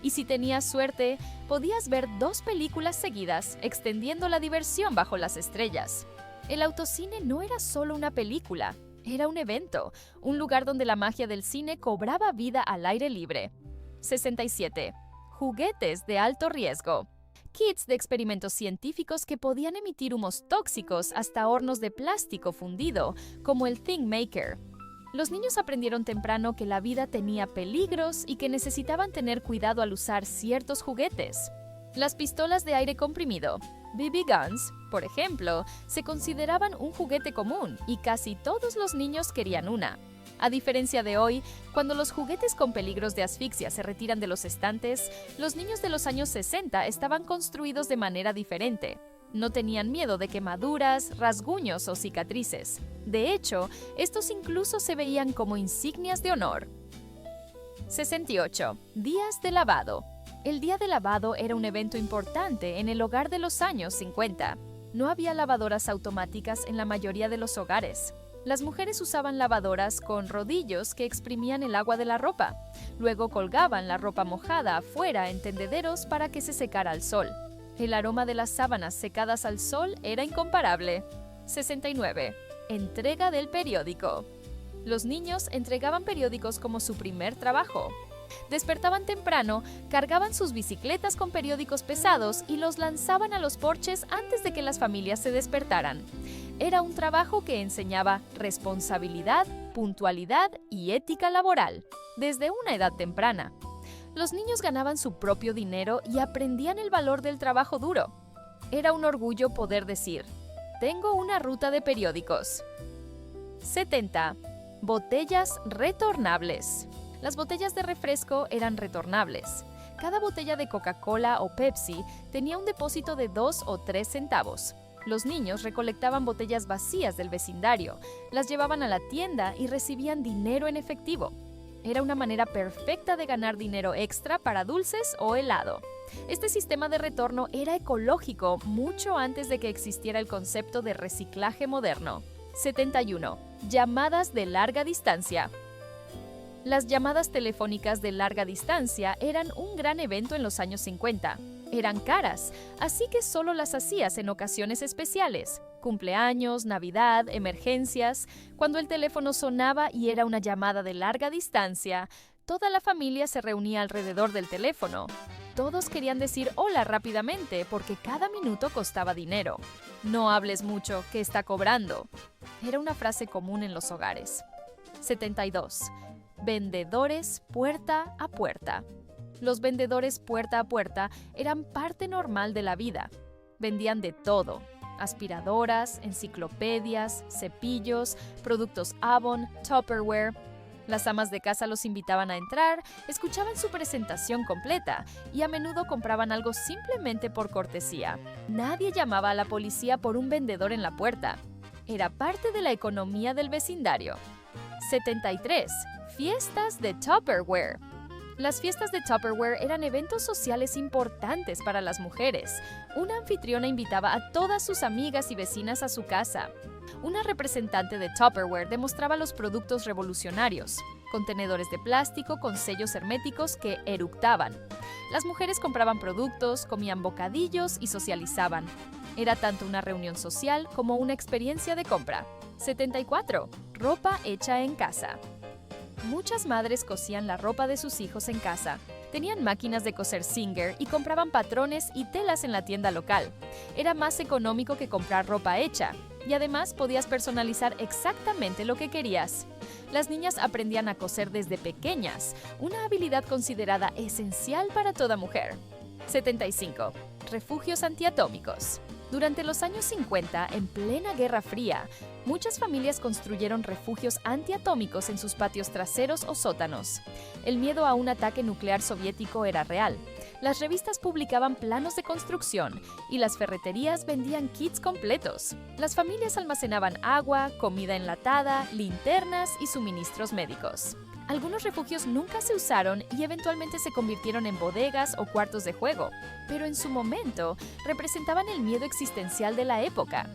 Y si tenías suerte, podías ver 2 películas seguidas, extendiendo la diversión bajo las estrellas. El autocine no era solo una película, era un evento, un lugar donde la magia del cine cobraba vida al aire libre. 67. Juguetes de alto riesgo. Kits de experimentos científicos que podían emitir humos tóxicos hasta hornos de plástico fundido, como el Thing Maker. Los niños aprendieron temprano que la vida tenía peligros y que necesitaban tener cuidado al usar ciertos juguetes. Las pistolas de aire comprimido, BB Guns, por ejemplo, se consideraban un juguete común y casi todos los niños querían una. A diferencia de hoy, cuando los juguetes con peligros de asfixia se retiran de los estantes, los niños de los años 60 estaban construidos de manera diferente. No tenían miedo de quemaduras, rasguños o cicatrices. De hecho, estos incluso se veían como insignias de honor. 68. Días de lavado. El día de lavado era un evento importante en el hogar de los años 50. No había lavadoras automáticas en la mayoría de los hogares. Las mujeres usaban lavadoras con rodillos que exprimían el agua de la ropa. Luego colgaban la ropa mojada afuera en tendederos para que se secara al sol. El aroma de las sábanas secadas al sol era incomparable. 69. Entrega del periódico. Los niños entregaban periódicos como su primer trabajo. Despertaban temprano, cargaban sus bicicletas con periódicos pesados y los lanzaban a los porches antes de que las familias se despertaran. Era un trabajo que enseñaba responsabilidad, puntualidad y ética laboral, desde una edad temprana. Los niños ganaban su propio dinero y aprendían el valor del trabajo duro. Era un orgullo poder decir, tengo una ruta de periódicos. 70. Botellas retornables. Las botellas de refresco eran retornables. Cada botella de Coca-Cola o Pepsi tenía un depósito de 2 o 3 centavos. Los niños recolectaban botellas vacías del vecindario, las llevaban a la tienda y recibían dinero en efectivo. Era una manera perfecta de ganar dinero extra para dulces o helado. Este sistema de retorno era ecológico mucho antes de que existiera el concepto de reciclaje moderno. 71. Llamadas de larga distancia. Las llamadas telefónicas de larga distancia eran un gran evento en los años 50. Eran caras, así que solo las hacías en ocasiones especiales, cumpleaños, Navidad, emergencias. Cuando el teléfono sonaba y era una llamada de larga distancia, toda la familia se reunía alrededor del teléfono. Todos querían decir hola rápidamente porque cada minuto costaba dinero. No hables mucho, que está cobrando. Era una frase común en los hogares. 72. Vendedores puerta a puerta. Los vendedores puerta a puerta eran parte normal de la vida. Vendían de todo: aspiradoras, enciclopedias, cepillos, productos Avon, Tupperware. Las amas de casa los invitaban a entrar, escuchaban su presentación completa y a menudo compraban algo simplemente por cortesía. Nadie llamaba a la policía por un vendedor en la puerta. Era parte de la economía del vecindario. 73. Fiestas de Tupperware. Las fiestas de Tupperware eran eventos sociales importantes para las mujeres. Una anfitriona invitaba a todas sus amigas y vecinas a su casa. Una representante de Tupperware demostraba los productos revolucionarios: contenedores de plástico con sellos herméticos que eructaban. Las mujeres compraban productos, comían bocadillos y socializaban. Era tanto una reunión social como una experiencia de compra. 74. Ropa hecha en casa. Muchas madres cosían la ropa de sus hijos en casa. Tenían máquinas de coser Singer y compraban patrones y telas en la tienda local. Era más económico que comprar ropa hecha, y además podías personalizar exactamente lo que querías. Las niñas aprendían a coser desde pequeñas, una habilidad considerada esencial para toda mujer. 75. Refugios antiatómicos. Durante los años 50, en plena Guerra Fría, muchas familias construyeron refugios antiatómicos en sus patios traseros o sótanos. El miedo a un ataque nuclear soviético era real. Las revistas publicaban planos de construcción y las ferreterías vendían kits completos. Las familias almacenaban agua, comida enlatada, linternas y suministros médicos. Algunos refugios nunca se usaron y eventualmente se convirtieron en bodegas o cuartos de juego, pero en su momento representaban el miedo existencial de la época.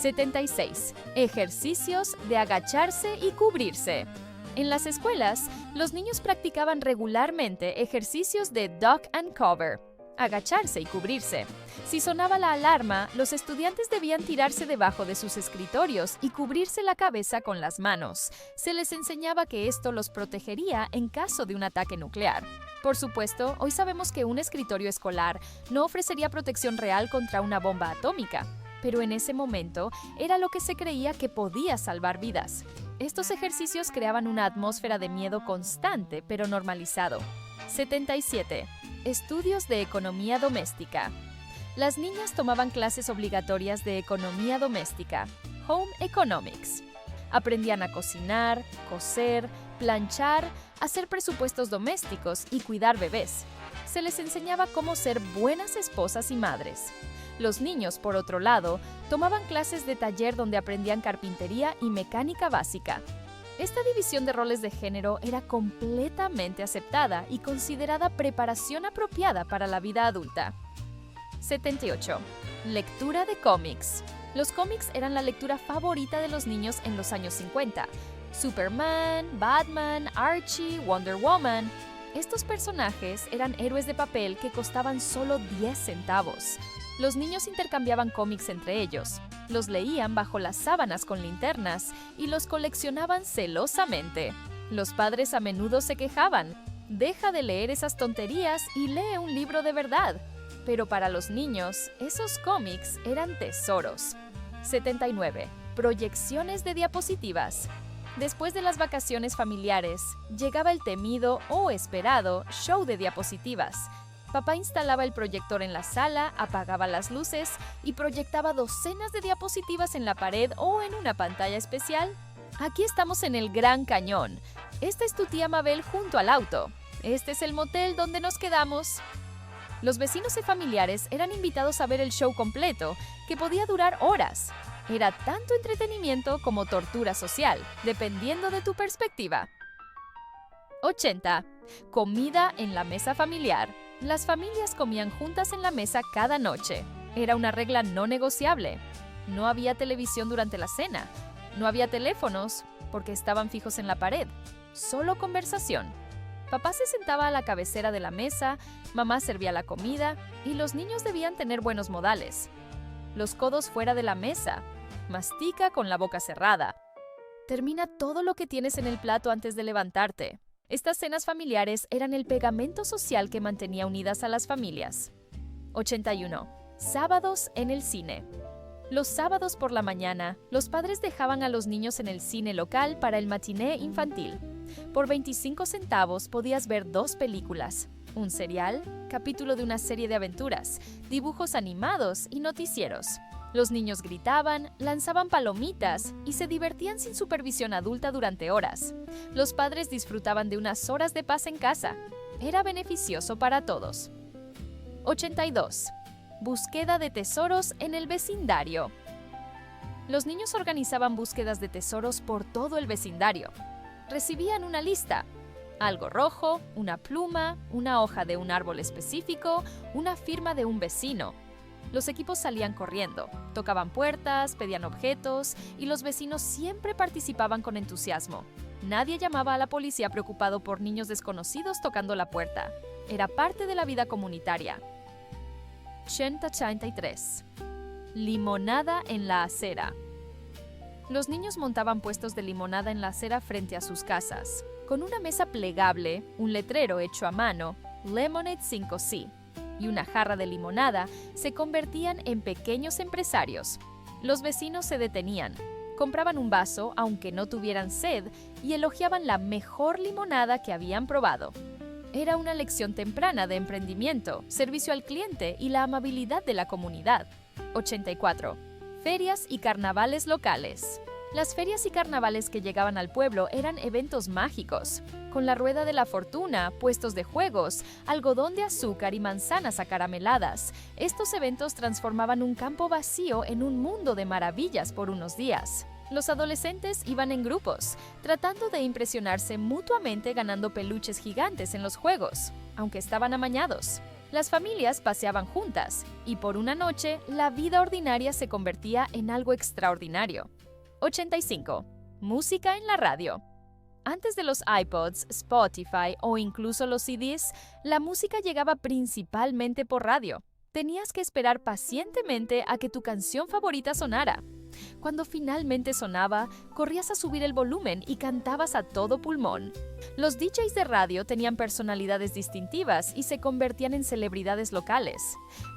76. Ejercicios de agacharse y cubrirse. En las escuelas, los niños practicaban regularmente ejercicios de duck and cover, agacharse y cubrirse. Si sonaba la alarma, los estudiantes debían tirarse debajo de sus escritorios y cubrirse la cabeza con las manos. Se les enseñaba que esto los protegería en caso de un ataque nuclear. Por supuesto, hoy sabemos que un escritorio escolar no ofrecería protección real contra una bomba atómica, pero en ese momento era lo que se creía que podía salvar vidas. Estos ejercicios creaban una atmósfera de miedo constante, pero normalizado. 77. Estudios de economía doméstica. Las niñas tomaban clases obligatorias de economía doméstica, Home Economics. Aprendían a cocinar, coser, planchar, hacer presupuestos domésticos y cuidar bebés. Se les enseñaba cómo ser buenas esposas y madres. Los niños, por otro lado, tomaban clases de taller donde aprendían carpintería y mecánica básica. Esta división de roles de género era completamente aceptada y considerada preparación apropiada para la vida adulta. 78. Lectura de cómics. Los cómics eran la lectura favorita de los niños en los años 50. Superman, Batman, Archie, Wonder Woman. Estos personajes eran héroes de papel que costaban solo 10 centavos. Los niños intercambiaban cómics entre ellos, los leían bajo las sábanas con linternas y los coleccionaban celosamente. Los padres a menudo se quejaban: deja de leer esas tonterías y lee un libro de verdad. Pero para los niños, esos cómics eran tesoros. 79. Proyecciones de diapositivas. Después de las vacaciones familiares, llegaba el temido o esperado show de diapositivas. Papá instalaba el proyector en la sala, apagaba las luces y proyectaba docenas de diapositivas en la pared o en una pantalla especial. Aquí estamos en el Gran Cañón. Esta es tu tía Mabel junto al auto. Este es el motel donde nos quedamos. Los vecinos y familiares eran invitados a ver el show completo, que podía durar horas. Era tanto entretenimiento como tortura social, dependiendo de tu perspectiva. 80. Comida en la mesa familiar. Las familias comían juntas en la mesa cada noche. Era una regla no negociable. No había televisión durante la cena. No había teléfonos, porque estaban fijos en la pared. Solo conversación. Papá se sentaba a la cabecera de la mesa, mamá servía la comida y los niños debían tener buenos modales. Los codos fuera de la mesa. Mastica con la boca cerrada. Termina todo lo que tienes en el plato antes de levantarte. Estas cenas familiares eran el pegamento social que mantenía unidas a las familias. 81. Sábados en el cine. Los sábados por la mañana, los padres dejaban a los niños en el cine local para el matiné infantil. Por 25 centavos podías ver 2 películas, un serial, capítulo de una serie de aventuras, dibujos animados y noticieros. Los niños gritaban, lanzaban palomitas y se divertían sin supervisión adulta durante horas. Los padres disfrutaban de unas horas de paz en casa. Era beneficioso para todos. 82. Búsqueda de tesoros en el vecindario. Los niños organizaban búsquedas de tesoros por todo el vecindario. Recibían una lista: algo rojo, una pluma, una hoja de un árbol específico, una firma de un vecino. Los equipos salían corriendo, tocaban puertas, pedían objetos y los vecinos siempre participaban con entusiasmo. Nadie llamaba a la policía preocupado por niños desconocidos tocando la puerta. Era parte de la vida comunitaria. 83. Limonada en la acera. Los niños montaban puestos de limonada en la acera frente a sus casas, con una mesa plegable, un letrero hecho a mano, Lemonade 5C, y una jarra de limonada. Se convertían en pequeños empresarios. Los vecinos se detenían, compraban un vaso aunque no tuvieran sed y elogiaban la mejor limonada que habían probado. Era una lección temprana de emprendimiento, servicio al cliente y la amabilidad de la comunidad. 84. Ferias y carnavales locales. Las ferias y carnavales que llegaban al pueblo eran eventos mágicos, con la rueda de la fortuna, puestos de juegos, algodón de azúcar y manzanas acarameladas. Estos eventos transformaban un campo vacío en un mundo de maravillas por unos días. Los adolescentes iban en grupos, tratando de impresionarse mutuamente ganando peluches gigantes en los juegos, aunque estaban amañados. Las familias paseaban juntas, y por una noche, la vida ordinaria se convertía en algo extraordinario. 85. Música en la radio. Antes de los iPods, Spotify o incluso los CDs, la música llegaba principalmente por radio. Tenías que esperar pacientemente a que tu canción favorita sonara. Cuando finalmente sonaba, corrías a subir el volumen y cantabas a todo pulmón. Los DJs de radio tenían personalidades distintivas y se convertían en celebridades locales.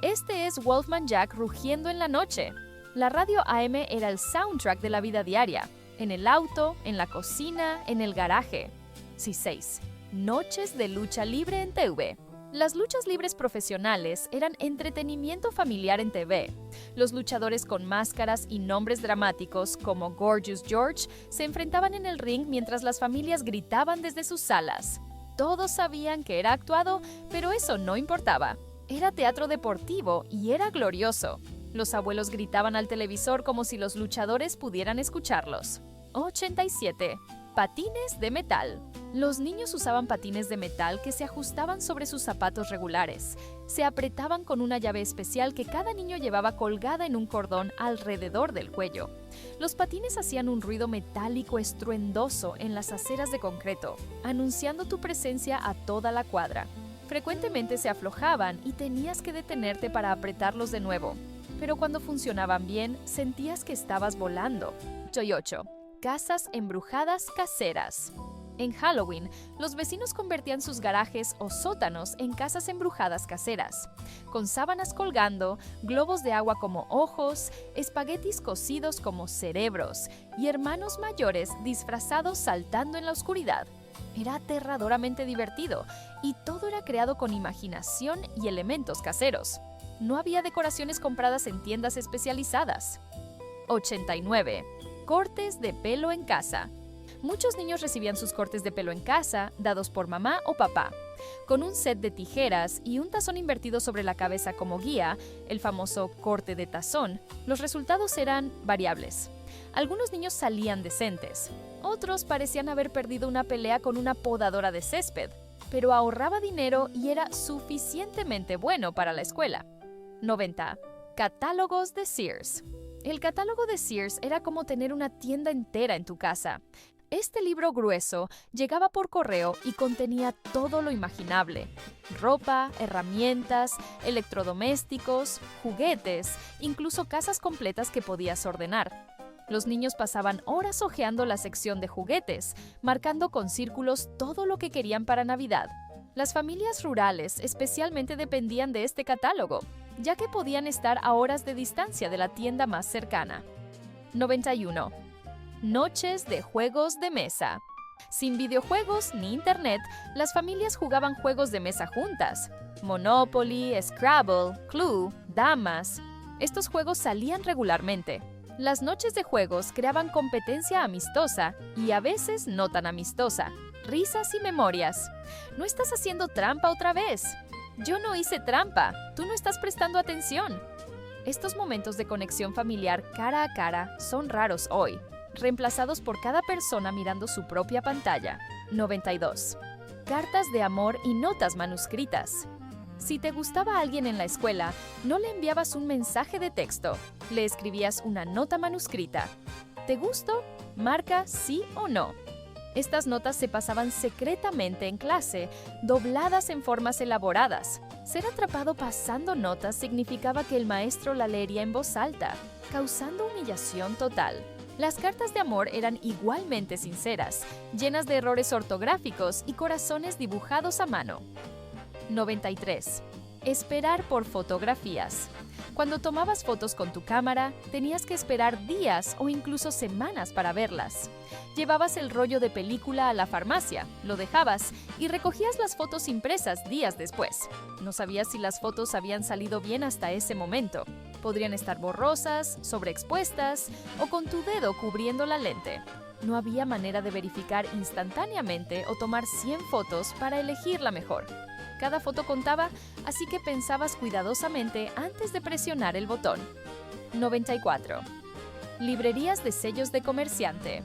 Este es Wolfman Jack rugiendo en la noche. La radio AM era el soundtrack de la vida diaria, en el auto, en la cocina, en el garaje. 6. Noches de lucha libre en TV. Las luchas libres profesionales eran entretenimiento familiar en TV. Los luchadores con máscaras y nombres dramáticos como Gorgeous George se enfrentaban en el ring mientras las familias gritaban desde sus salas. Todos sabían que era actuado, pero eso no importaba. Era teatro deportivo y era glorioso. Los abuelos gritaban al televisor como si los luchadores pudieran escucharlos. 87. Patines de metal. Los niños usaban patines de metal que se ajustaban sobre sus zapatos regulares. Se apretaban con una llave especial que cada niño llevaba colgada en un cordón alrededor del cuello. Los patines hacían un ruido metálico estruendoso en las aceras de concreto, anunciando tu presencia a toda la cuadra. Frecuentemente se aflojaban y tenías que detenerte para apretarlos de nuevo. Pero cuando funcionaban bien, sentías que estabas volando. 8. Casas embrujadas caseras. En Halloween, los vecinos convertían sus garajes o sótanos en casas embrujadas caseras, con sábanas colgando, globos de agua como ojos, espaguetis cocidos como cerebros y hermanos mayores disfrazados saltando en la oscuridad. Era aterradoramente divertido y todo era creado con imaginación y elementos caseros. No había decoraciones compradas en tiendas especializadas. 89. Cortes de pelo en casa. Muchos niños recibían sus cortes de pelo en casa, dados por mamá o papá. Con un set de tijeras y un tazón invertido sobre la cabeza como guía, el famoso corte de tazón, los resultados eran variables. Algunos niños salían decentes, otros parecían haber perdido una pelea con una podadora de césped, pero ahorraba dinero y era suficientemente bueno para la escuela. 90. Catálogos de Sears. El catálogo de Sears era como tener una tienda entera en tu casa. Este libro grueso llegaba por correo y contenía todo lo imaginable: ropa, herramientas, electrodomésticos, juguetes, incluso casas completas que podías ordenar. Los niños pasaban horas hojeando la sección de juguetes, marcando con círculos todo lo que querían para Navidad. Las familias rurales especialmente dependían de este catálogo, ya que podían estar a horas de distancia de la tienda más cercana. 91. Noches de juegos de mesa. Sin videojuegos ni internet, las familias jugaban juegos de mesa juntas. Monopoly, Scrabble, Clue, Damas. Estos juegos salían regularmente. Las noches de juegos creaban competencia amistosa y a veces no tan amistosa. Risas y memorias. ¿No estás haciendo trampa otra vez? Yo no hice trampa. Tú no estás prestando atención. Estos momentos de conexión familiar cara a cara son raros hoy, reemplazados por cada persona mirando su propia pantalla. 92. Cartas de amor y notas manuscritas. Si te gustaba alguien en la escuela, no le enviabas un mensaje de texto, le escribías una nota manuscrita. ¿Te gustó? Marca sí o no. Estas notas se pasaban secretamente en clase, dobladas en formas elaboradas. Ser atrapado pasando notas significaba que el maestro la leería en voz alta, causando humillación total. Las cartas de amor eran igualmente sinceras, llenas de errores ortográficos y corazones dibujados a mano. 93. Esperar por fotografías. Cuando tomabas fotos con tu cámara, tenías que esperar días o incluso semanas para verlas. Llevabas el rollo de película a la farmacia, lo dejabas y recogías las fotos impresas días después. No sabías si las fotos habían salido bien hasta ese momento. Podrían estar borrosas, sobreexpuestas o con tu dedo cubriendo la lente. No había manera de verificar instantáneamente o tomar 100 fotos para elegir la mejor. Cada foto contaba, así que pensabas cuidadosamente antes de presionar el botón. 94. Librerías de sellos de comerciante.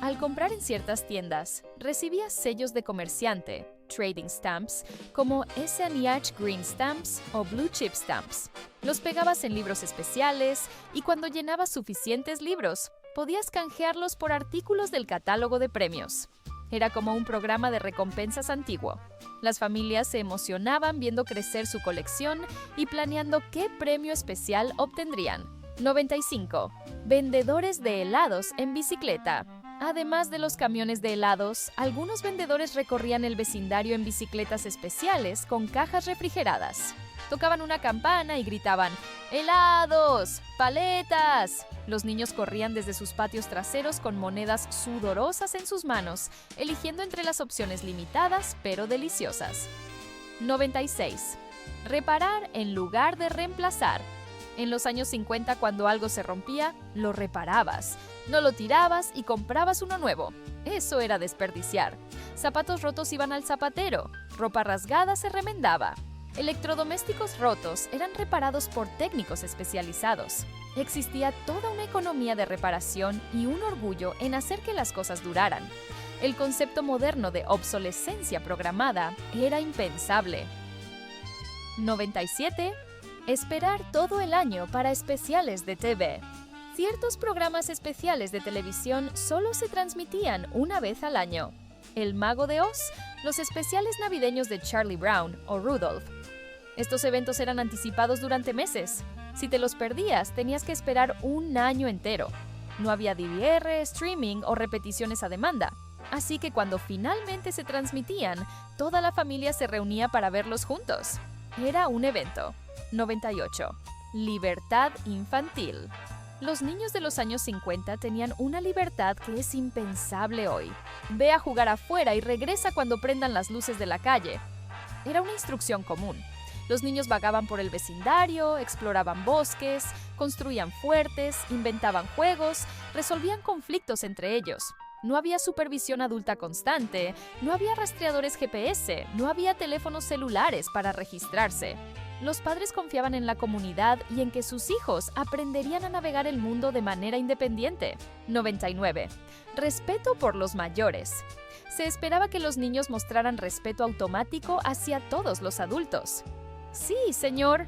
Al comprar en ciertas tiendas, recibías sellos de comerciante, trading stamps, como S&H Green Stamps o Blue Chip Stamps. Los pegabas en libros especiales y cuando llenabas suficientes libros, podías canjearlos por artículos del catálogo de premios. Era como un programa de recompensas antiguo. Las familias se emocionaban viendo crecer su colección y planeando qué premio especial obtendrían. 95. Vendedores de helados en bicicleta. Además de los camiones de helados, algunos vendedores recorrían el vecindario en bicicletas especiales con cajas refrigeradas. Tocaban una campana y gritaban: ¡helados! ¡Paletas! Los niños corrían desde sus patios traseros con monedas sudorosas en sus manos, eligiendo entre las opciones limitadas pero deliciosas. 96. Reparar en lugar de reemplazar. En los años 50, cuando algo se rompía, lo reparabas. No lo tirabas y comprabas uno nuevo. Eso era desperdiciar. Zapatos rotos iban al zapatero. Ropa rasgada se remendaba. Electrodomésticos rotos eran reparados por técnicos especializados. Existía toda una economía de reparación y un orgullo en hacer que las cosas duraran. El concepto moderno de obsolescencia programada era impensable. 97. Esperar todo el año para especiales de TV. Ciertos programas especiales de televisión solo se transmitían una vez al año. El Mago de Oz, los especiales navideños de Charlie Brown o Rudolph. Estos eventos eran anticipados durante meses. Si te los perdías, tenías que esperar un año entero. No había DVR, streaming o repeticiones a demanda. Así que cuando finalmente se transmitían, toda la familia se reunía para verlos juntos. Era un evento. 98. Libertad infantil. Los niños de los años 50 tenían una libertad que es impensable hoy. Ve a jugar afuera y regresa cuando prendan las luces de la calle. Era una instrucción común. Los niños vagaban por el vecindario, exploraban bosques, construían fuertes, inventaban juegos, resolvían conflictos entre ellos. No había supervisión adulta constante, no había rastreadores GPS, no había teléfonos celulares para registrarse. Los padres confiaban en la comunidad y en que sus hijos aprenderían a navegar el mundo de manera independiente. 99. Respeto por los mayores. Se esperaba que los niños mostraran respeto automático hacia todos los adultos. Sí, señor.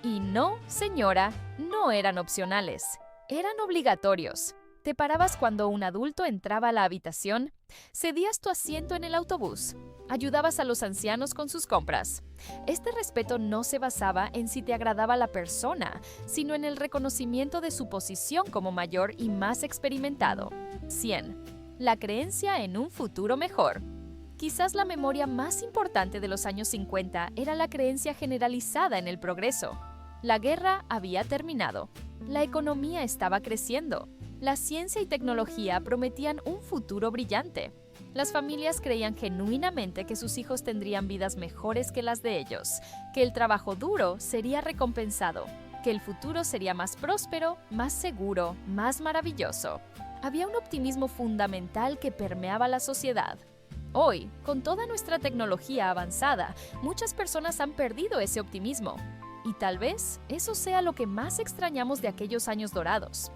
Y no, señora, no eran opcionales. Eran obligatorios. Te parabas cuando un adulto entraba a la habitación, cedías tu asiento en el autobús, ayudabas a los ancianos con sus compras. Este respeto no se basaba en si te agradaba la persona, sino en el reconocimiento de su posición como mayor y más experimentado. 100. La creencia en un futuro mejor. Quizás la memoria más importante de los años 50 era la creencia generalizada en el progreso. La guerra había terminado. La economía estaba creciendo. La ciencia y tecnología prometían un futuro brillante. Las familias creían genuinamente que sus hijos tendrían vidas mejores que las de ellos, que el trabajo duro sería recompensado, que el futuro sería más próspero, más seguro, más maravilloso. Había un optimismo fundamental que permeaba la sociedad. Hoy, con toda nuestra tecnología avanzada, muchas personas han perdido ese optimismo. Y tal vez eso sea lo que más extrañamos de aquellos años dorados.